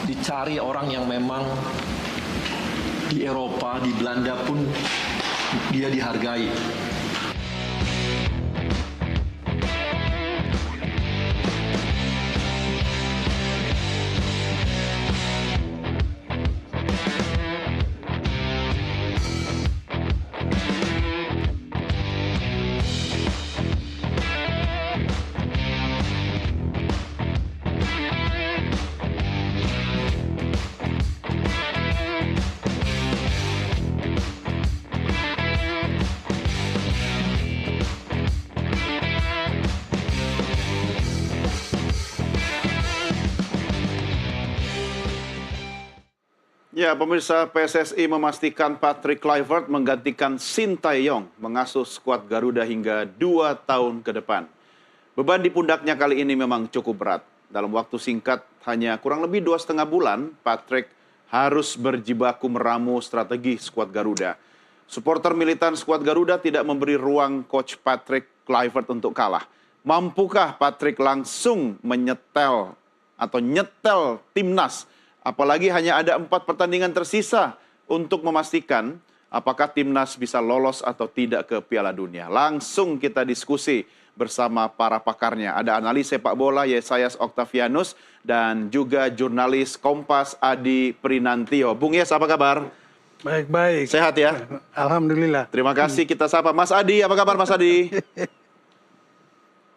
dicari orang yang memang di Eropa, di Belanda pun dia dihargai. Ya, pemirsa, PSSI memastikan Patrick Kluivert menggantikan Sintayong mengasuh skuad Garuda hingga 2 tahun ke depan. Beban di pundaknya kali ini memang cukup berat. Dalam waktu singkat, hanya kurang lebih 2,5 bulan, Patrick harus berjibaku meramu strategi skuad Garuda. Supporter militan skuad Garuda tidak memberi ruang coach Patrick Kluivert untuk kalah. Mampukah Patrick langsung nyetel timnas? Apalagi hanya ada 4 pertandingan tersisa untuk memastikan apakah timnas bisa lolos atau tidak ke Piala Dunia. Langsung kita diskusi bersama para pakarnya. Ada analis sepak bola Yesayas Octavianus dan juga jurnalis Kompas Adi Prinantio. Bung Yes, apa kabar? Baik-baik. Sehat ya? Alhamdulillah. Terima kasih, kita sapa Mas Adi. Apa kabar Mas Adi?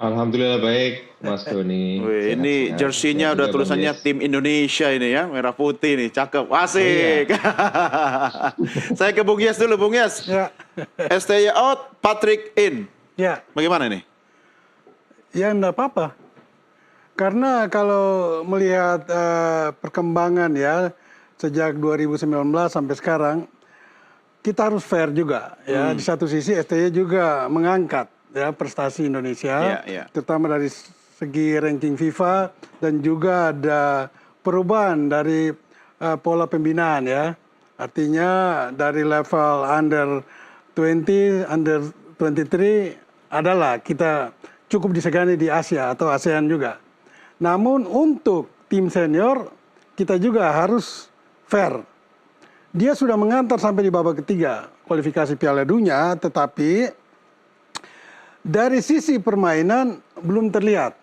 Alhamdulillah baik, Mas Doni. Wih, ini jersey-nya udah tulisannya Tim Indonesia ini ya, merah putih nih, cakep, asik. Oh, iya. Saya ke Bung Yes dulu, Bung Yes. Ya. STY out, Patrick in. Ya, Bagaimana nih? ya enggak apa-apa. Karena kalau melihat perkembangan ya sejak 2019 sampai sekarang, kita harus fair juga ya. Di satu sisi STY juga mengangkat ya prestasi Indonesia, terutama dari segi ranking FIFA dan juga ada perubahan dari pola pembinaan ya. Artinya dari level under 20, under 23 adalah kita cukup disegani di Asia atau ASEAN juga. Namun untuk tim senior kita juga harus fair. Dia sudah mengantar sampai di babak ketiga kualifikasi Piala Dunia, tetapi dari sisi permainan belum terlihat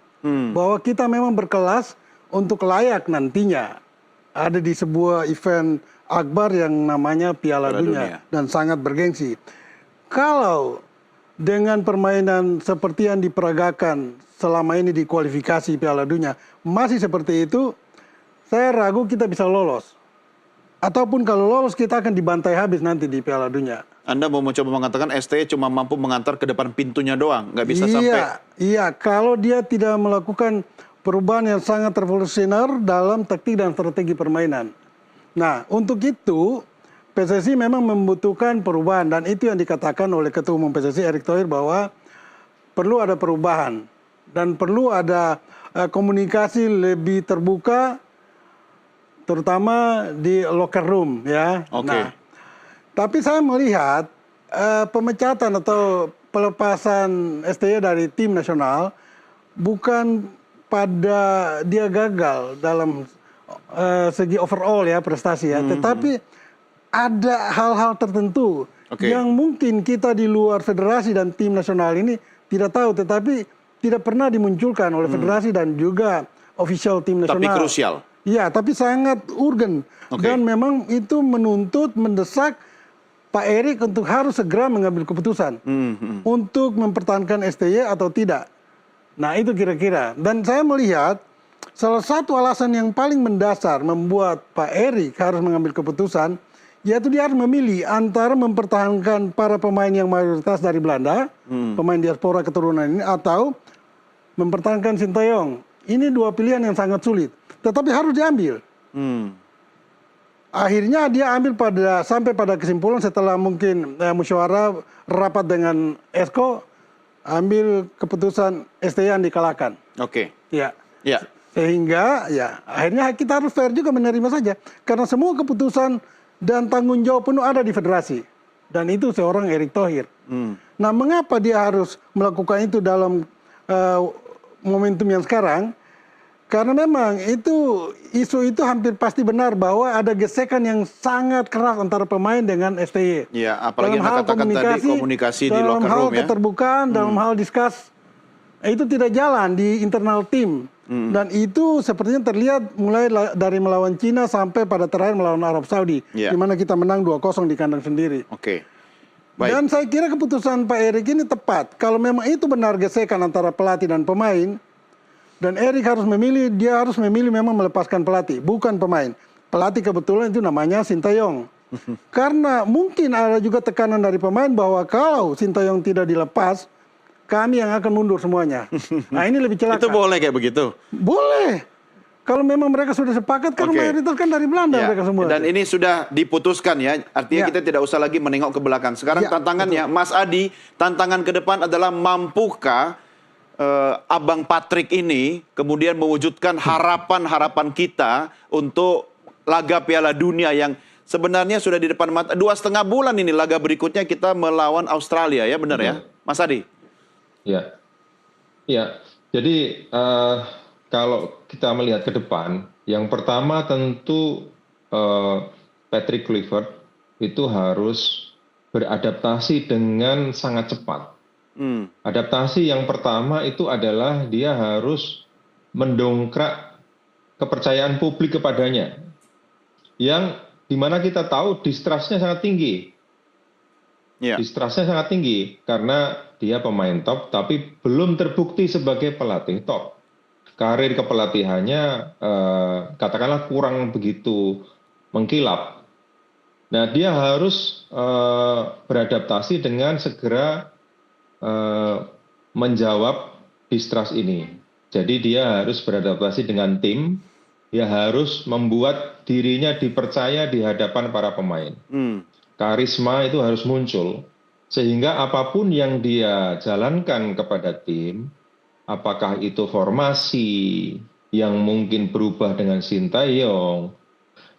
bahwa kita memang berkelas untuk layak nantinya ada di sebuah event akbar yang namanya Piala Dunia dan sangat bergengsi. Kalau dengan permainan seperti yang diperagakan selama ini di kualifikasi Piala Dunia masih seperti itu, saya ragu kita bisa lolos. Ataupun kalau lolos kita akan dibantai habis nanti di Piala Dunia. Anda mau mencoba mengatakan STY cuma mampu mengantar ke depan pintunya doang, nggak bisa sampai. Iya, kalau dia tidak melakukan perubahan yang sangat revolusioner dalam taktik dan strategi permainan. Nah, untuk itu PSSI memang membutuhkan perubahan dan itu yang dikatakan oleh Ketua Umum PSSI Erick Thohir bahwa perlu ada perubahan dan perlu ada komunikasi lebih terbuka, terutama di locker room ya. Nah, tapi saya melihat pemecatan atau pelepasan STY dari tim nasional bukan pada dia gagal dalam segi overall ya prestasi ya, tetapi ada hal-hal tertentu yang mungkin kita di luar federasi dan tim nasional ini tidak tahu, tetapi tidak pernah dimunculkan oleh federasi dan juga official tim nasional. Tapi krusial. Ya, tapi sangat urgen dan memang itu menuntut, mendesak Pak Erick untuk harus segera mengambil keputusan untuk mempertahankan STY atau tidak. Nah itu kira-kira. Dan saya melihat salah satu alasan yang paling mendasar membuat Pak Erick harus mengambil keputusan, yaitu dia harus memilih antara mempertahankan para pemain yang mayoritas dari Belanda, pemain diaspora keturunan ini, atau mempertahankan Sintayong. Ini dua pilihan yang sangat sulit, tetapi harus diambil. Akhirnya dia ambil sampai pada kesimpulan setelah mungkin musyawarah rapat dengan Esko, ambil keputusan STY yang dikalahkan. Ya. Sehingga ya akhirnya kita harus fair juga menerima saja karena semua keputusan dan tanggung jawab penuh ada di federasi dan itu seorang Erick Thohir. Nah, mengapa dia harus melakukan itu dalam momentum yang sekarang? Karena memang isu itu hampir pasti benar bahwa ada gesekan yang sangat keras antara pemain dengan STY. Ya, apalagi Dalam Anda hal katakan tadi komunikasi di dalam locker hal room ya. keterbukaan, dalam hal discuss, itu tidak jalan di internal tim. Dan itu sepertinya terlihat mulai dari melawan Cina sampai pada terakhir melawan Arab Saudi. Ya. Di mana kita menang 2-0 di kandang sendiri. Oke. Baik. Dan saya kira keputusan Pak Erik ini tepat. Kalau memang itu benar gesekan antara pelatih dan pemain, dan Erik dia harus memilih memang melepaskan pelatih, bukan pemain. Pelatih kebetulan itu namanya Sintayong. Karena mungkin ada juga tekanan dari pemain bahwa kalau Sintayong tidak dilepas, kami yang akan mundur semuanya. Nah ini lebih celaka. Itu boleh kayak begitu? Boleh. Kalau memang mereka sudah sepakat, kan Oke. mayoritas kan dari Belanda Ya, mereka semua. dan ini sudah diputuskan ya, artinya Ya. kita tidak usah lagi menengok ke belakang. Sekarang Ya, tantangannya, Mas Adi, tantangan ke depan adalah mampukah Abang Patrick ini kemudian mewujudkan harapan-harapan kita untuk laga Piala Dunia yang sebenarnya sudah di depan mata. 2,5 bulan ini laga berikutnya kita melawan Australia ya, benar ya, Mas Adi? Ya, ya. Jadi kalau kita melihat ke depan, yang pertama tentu Patrick Kluivert itu harus beradaptasi dengan sangat cepat. Adaptasi yang pertama itu adalah dia harus mendongkrak kepercayaan publik kepadanya, yang dimana kita tahu distrustnya sangat tinggi. Ya. Distrustnya sangat tinggi karena dia pemain top, tapi belum terbukti sebagai pelatih top. Karir kepelatihannya katakanlah kurang begitu mengkilap. Nah, dia harus beradaptasi dengan segera menjawab distrust ini. Jadi dia harus beradaptasi dengan tim, dia harus membuat dirinya dipercaya di hadapan para pemain. Karisma itu harus muncul, sehingga apapun yang dia jalankan kepada tim, apakah itu formasi yang mungkin berubah dengan Sintayong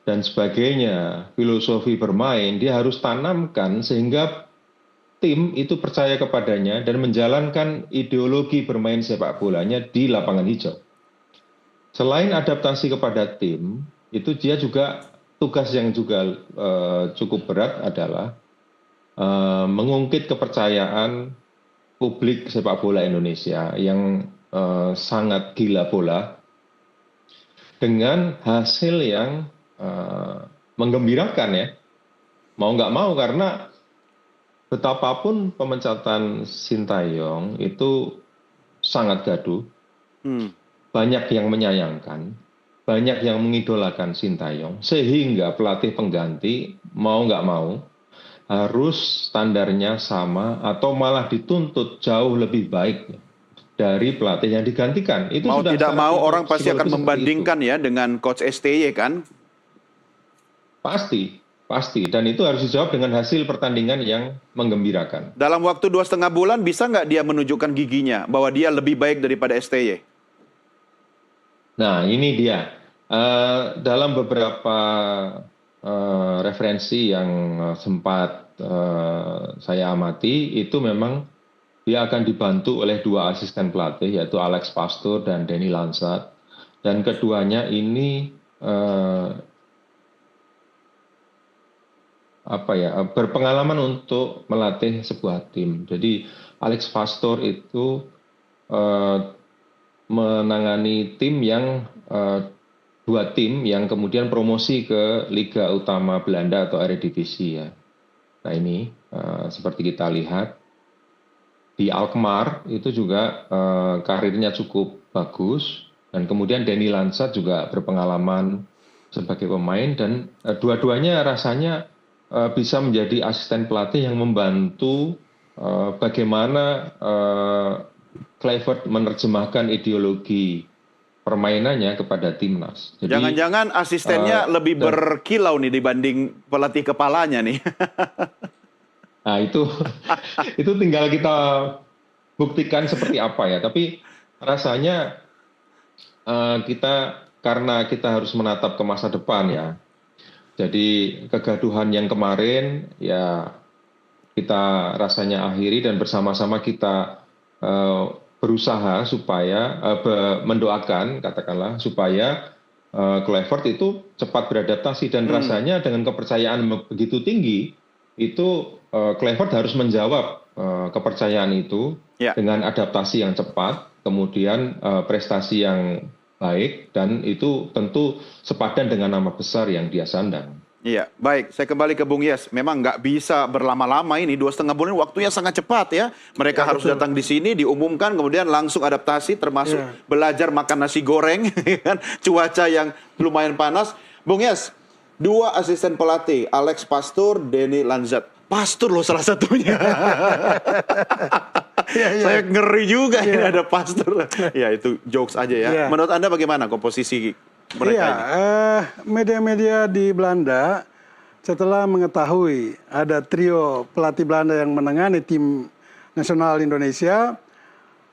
dan sebagainya, filosofi bermain, dia harus tanamkan sehingga tim itu percaya kepadanya dan menjalankan ideologi bermain sepak bolanya di lapangan hijau. Selain adaptasi kepada tim, itu dia juga tugas yang juga cukup berat adalah mengungkit kepercayaan publik sepak bola Indonesia yang sangat gila bola dengan hasil yang menggembirakan ya. Mau nggak mau, karena betapapun pemecatan Sintayong itu sangat gaduh, banyak yang menyayangkan, banyak yang mengidolakan Sintayong, sehingga pelatih pengganti mau nggak mau harus standarnya sama atau malah dituntut jauh lebih baik dari pelatih yang digantikan. Itu Mau sudah tidak mau orang pasti akan psikologis membandingkan ya dengan Coach STY kan? Pasti, dan itu harus dijawab dengan hasil pertandingan yang menggembirakan. Dalam waktu 2,5 bulan bisa nggak dia menunjukkan giginya bahwa dia lebih baik daripada STY? Nah, ini dia. Dalam beberapa referensi yang sempat saya amati, itu memang dia akan dibantu oleh 2 asisten pelatih, yaitu Alex Pastoor dan Danny Lansat. Dan keduanya ini berpengalaman untuk melatih sebuah tim. Jadi Alex Pastoor itu menangani tim yang 2 tim yang kemudian promosi ke Liga Utama Belanda atau Eredivisie ya. Nah ini seperti kita lihat di Alkmaar itu juga karirnya cukup bagus, dan kemudian Danny Lansat juga berpengalaman sebagai pemain, dan dua-duanya rasanya bisa menjadi asisten pelatih yang membantu bagaimana Kluivert menerjemahkan ideologi permainannya kepada timnas. Jangan-jangan asistennya lebih berkilau nih dibanding pelatih kepalanya nih. Nah itu tinggal kita buktikan seperti apa ya. Tapi rasanya karena kita harus menatap ke masa depan ya. Jadi kegaduhan yang kemarin ya kita rasanya akhiri dan bersama-sama kita berusaha supaya mendoakan katakanlah supaya Kluivert itu cepat beradaptasi dan rasanya dengan kepercayaan begitu tinggi itu Kluivert harus menjawab kepercayaan itu dengan adaptasi yang cepat, kemudian prestasi yang baik, dan itu tentu sepadan dengan nama besar yang dia sandang. Iya, baik. Saya kembali ke Bung Yes. Memang nggak bisa berlama-lama ini, 2,5 bulan waktunya sangat cepat ya. Mereka harus datang di sini, diumumkan, kemudian langsung adaptasi, termasuk belajar makan nasi goreng, kan? Cuaca yang lumayan panas. Bung Yes, 2 asisten pelatih, Alex Pastoor, Denny Lanzat. Pastoor loh salah satunya. Saya ngeri juga ini ada Pastoor. Ya itu jokes aja ya. Menurut Anda bagaimana komposisi mereka ini? Media-media di Belanda setelah mengetahui ada trio pelatih Belanda yang menangani tim nasional Indonesia,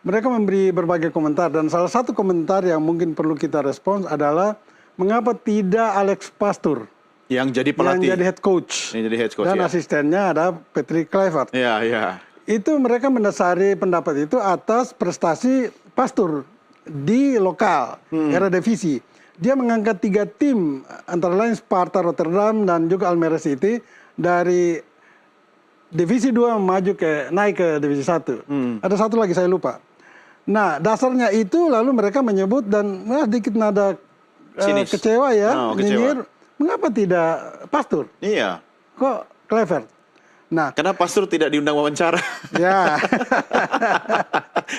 mereka memberi berbagai komentar, dan salah satu komentar yang mungkin perlu kita respons adalah mengapa tidak Alex Pastoor yang jadi pelatih, yang jadi head coach, dan asistennya ada Patrick Kluivert. Itu mereka mendasari pendapat itu atas prestasi Pastoor di lokal era divisi. Dia mengangkat 3 tim, antara lain Sparta Rotterdam dan juga Almere City, dari divisi 2 naik ke divisi 1. Ada satu lagi saya lupa. Nah, dasarnya itu lalu mereka menyebut dan sedikit nada kecewa ya, nyinyir, mengapa tidak Pastoor? Iya. Kok Kluivert? Nah, karena Pastoor tidak diundang wawancara. Ya.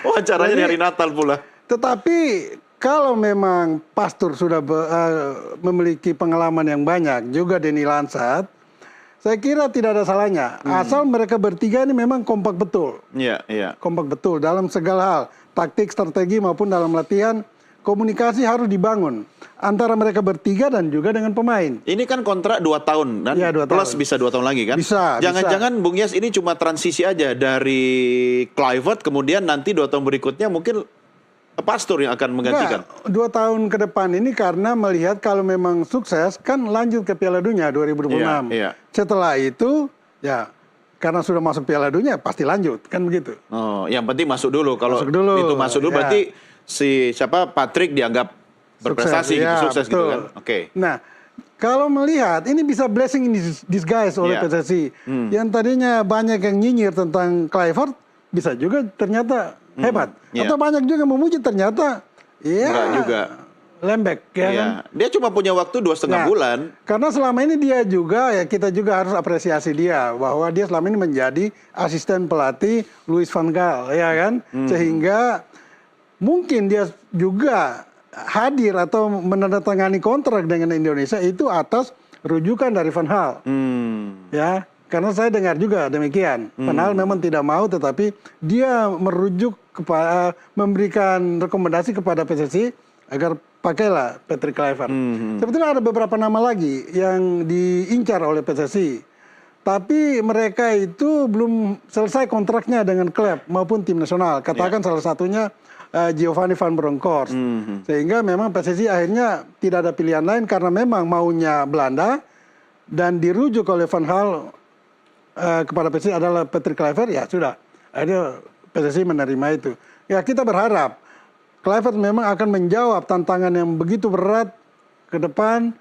Wawancaranya di hari Natal pula. Tetapi kalau memang Pastoor sudah memiliki pengalaman yang banyak, juga Denny Lanzat, saya kira tidak ada salahnya. Asal mereka bertiga ini memang kompak betul. Kompak betul dalam segala hal. Taktik, strategi maupun dalam latihan, komunikasi harus dibangun antara mereka bertiga dan juga dengan pemain. Ini kan kontrak 2 tahun dan 2 plus tahun. Bisa 2 tahun lagi kan? Bisa. Jangan-jangan Bung Yes ini cuma transisi aja dari Kluivert, kemudian nanti 2 tahun berikutnya mungkin Pastoor yang akan menggantikan. 2 tahun ke depan ini karena melihat kalau memang sukses kan lanjut ke Piala Dunia 2026. Setelah itu ya karena sudah masuk Piala Dunia pasti lanjut kan begitu. Oh, yang penting masuk dulu. Kalau itu masuk dulu berarti si Patrick dianggap berprestasi sukses gitu kan. Nah, kalau melihat ini bisa blessing in disguise oleh PSSI. Yang tadinya banyak yang nyinyir tentang Kluivert bisa juga ternyata hebat. Atau banyak juga memuji ternyata enggak juga. Lembek ya kan. Dia cuma punya waktu 2,5 bulan. Karena selama ini dia juga kita juga harus apresiasi dia bahwa dia selama ini menjadi asisten pelatih Louis van Gaal ya kan. Sehingga mungkin dia juga hadir atau menandatangani kontrak dengan Indonesia itu atas rujukan dari Van Gaal. Ya. Karena saya dengar juga demikian. Van Gaal memang tidak mau, tetapi dia merujuk kepada memberikan rekomendasi kepada PSSI agar pakailah Patrick Kluivert. Sebetulnya ada beberapa nama lagi yang diincar oleh PSSI, tapi mereka itu belum selesai kontraknya dengan klub maupun tim nasional. Katakan salah satunya Giovanni van Bronckhorst. Sehingga memang PSSI akhirnya tidak ada pilihan lain karena memang maunya Belanda dan dirujuk oleh Van Gaal kepada PSSI adalah Patrick Kluivert, ya sudah. Akhirnya PSSI menerima itu. Ya kita berharap Kluivert memang akan menjawab tantangan yang begitu berat ke depan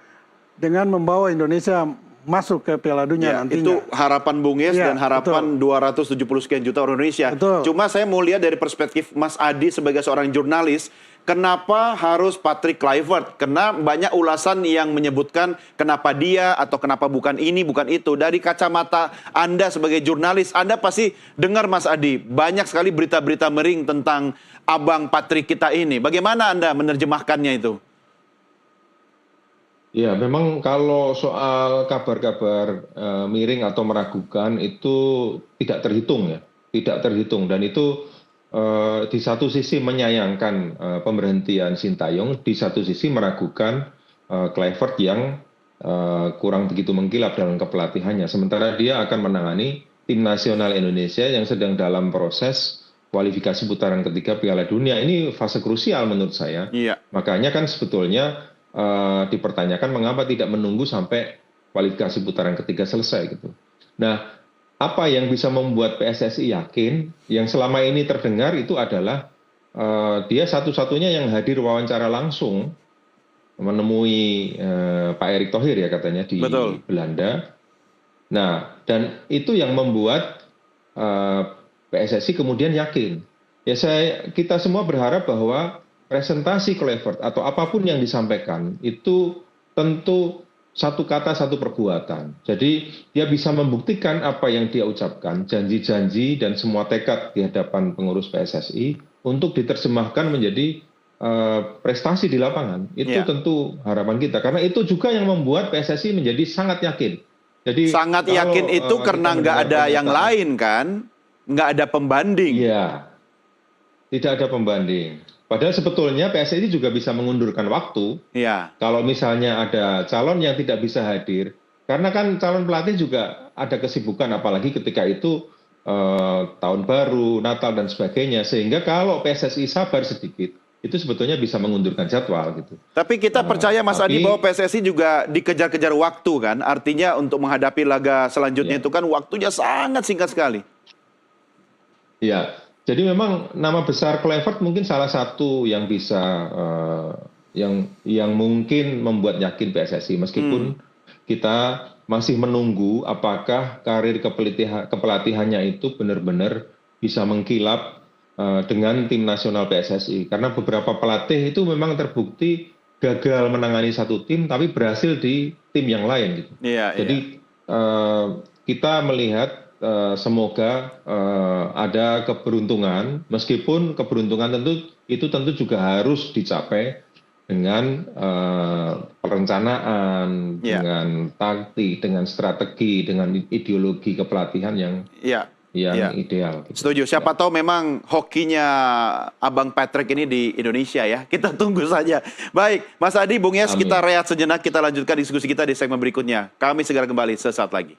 dengan membawa Indonesia masuk ke Piala Dunia nantinya. Itu harapan Bung Yes dan harapan 270 sekian juta orang Indonesia. Cuma saya mau lihat dari perspektif Mas Adi sebagai seorang jurnalis, kenapa harus Patrick Kluivert? Karena banyak ulasan yang menyebutkan kenapa dia atau kenapa bukan ini, bukan itu. Dari kacamata Anda sebagai jurnalis, Anda pasti dengar Mas Adi, banyak sekali berita-berita miring tentang abang Patrick kita ini. Bagaimana Anda menerjemahkannya itu? Ya, memang kalau soal kabar-kabar miring atau meragukan itu tidak terhitung ya, tidak terhitung, dan itu di satu sisi menyayangkan pemberhentian Sintayong, di satu sisi meragukan Kluivert yang kurang begitu mengkilap dalam kepelatihannya. Sementara dia akan menangani tim nasional Indonesia yang sedang dalam proses kualifikasi putaran ketiga Piala Dunia. Ini fase krusial menurut saya. Makanya kan sebetulnya dipertanyakan mengapa tidak menunggu sampai kualifikasi putaran ketiga selesai gitu. Nah, apa yang bisa membuat PSSI yakin yang selama ini terdengar itu adalah dia satu-satunya yang hadir wawancara langsung menemui Pak Erick Thohir ya katanya di Betul. Belanda. Nah, dan itu yang membuat PSSI kemudian yakin. Ya kita semua berharap bahwa presentasi Kluivert atau apapun yang disampaikan itu tentu satu kata satu perbuatan. Jadi dia bisa membuktikan apa yang dia ucapkan, janji-janji dan semua tekad di hadapan pengurus PSSI untuk diterjemahkan menjadi prestasi di lapangan. Itu tentu harapan kita, karena itu juga yang membuat PSSI menjadi sangat yakin. Jadi sangat yakin itu karena nggak ada yang lain kan, nggak ada pembanding. Iya, tidak ada pembanding. Padahal sebetulnya PSSI juga bisa mengundurkan waktu. Iya. Kalau misalnya ada calon yang tidak bisa hadir, karena kan calon pelatih juga ada kesibukan, apalagi ketika itu tahun baru, Natal dan sebagainya. Sehingga kalau PSSI sabar sedikit, itu sebetulnya bisa mengundurkan jadwal gitu. Tapi kita percaya Mas Adi bahwa PSSI juga dikejar-kejar waktu kan, artinya untuk menghadapi laga selanjutnya itu kan waktunya sangat singkat sekali. Iya, jadi memang nama besar Kluivert mungkin salah satu yang bisa yang mungkin membuat yakin PSSI, meskipun kita masih menunggu apakah karir kepelatihannya itu benar-benar bisa mengkilap dengan tim nasional PSSI, karena beberapa pelatih itu memang terbukti gagal menangani satu tim tapi berhasil di tim yang lain gitu. Jadi kita melihat semoga ada keberuntungan, meskipun keberuntungan tentu juga harus dicapai dengan perencanaan, dengan taktik, dengan strategi, dengan ideologi kepelatihan yang ideal. Gitu. Setuju. Siapa tahu memang hokinya Abang Patrick ini di Indonesia ya. Kita tunggu saja. Baik, Mas Adi, Bung Yes, kita rehat sejenak. Kita lanjutkan diskusi kita di segmen berikutnya. Kami segera kembali sesaat lagi.